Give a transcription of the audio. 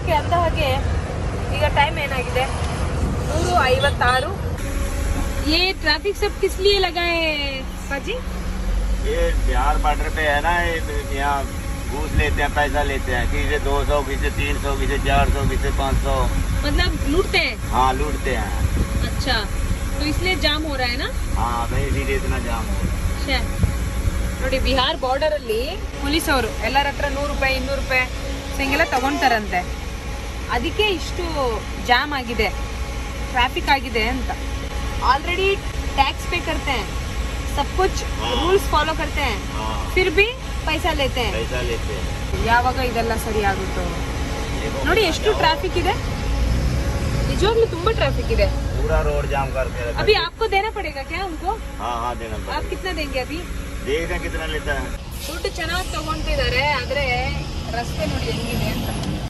Okay, ಅಂದ ಹಾಗೆ ಈಗ ಟೈಮ್ ಏನಾಗಿದೆ 1:56. ये ट्रैफिक सब किस लिए लगा है पाजी? ये बिहार बॉर्डर पे है ना, यहाँ घूस लेते हैं, पैसा लेते हैं, किसी से 200, किसी से 300, किसी से 400, किसी से 500, मतलब लूटते हैं। हाँ लूटते हैं। अच्छा, तो इसलिए जाम हो रहा है ना? हाँ भाई, इसीलिए इतना जाम हो रहा है। ಛೆ. ನೋಡಿ, ಬಿಹಾರ್ ಬಾರ್ಡರ್ ಅಲ್ಲಿ ಪೊಲೀಸ್ ಅವರು ಎಲ್ಲರ ಹತ್ರ 100 ರೂಪಾಯಿ 200 ರೂಪಾಯಿ ಹಿಂಗೆಲ್ಲ ತಗೊಂತಾರಂತೆ. ಅದಕ್ಕೆ ಇಷ್ಟು ಜಾಮ್ ಆಗಿದೆ, ಟ್ರಾಫಿಕ್ ಆಗಿದೆ ಅಂತ. ऑलरेडी टैक्स पे करते हैं, सब कुछ रूल्स फॉलो करते हैं, फिर भी पैसा लेते हैं. पैसा लेते हैं. ಯಾವಾಗ ಇದೆಲ್ಲ ಸರಿ ಆಗುತ್ತೋ ನೋಡಿ. ಎಷ್ಟು ಟ್ರಾಫಿಕ್ ಇದೆ, ನಿಜವಾಗ್ಲೂ ತುಂಬಾ ಟ್ರಾಫಿಕ್ ಇದೆ. पूरा रोड जाम करके रखा है. अभी आपको देना पड़ेगा क्या उनको? हाँ हाँ देना आप पड़ेगा. कितना देंगे अभी? देखते हैं कितना लेता है. ದುಡ್ಡು ಚೆನ್ನಾಗಿ ತಗೊಂತಿದ್ದಾರೆ, ಆದ್ರೆ ರಸ್ತೆ ನೋಡಿ ಹೆಂಗಿದೆ ಅಂತ.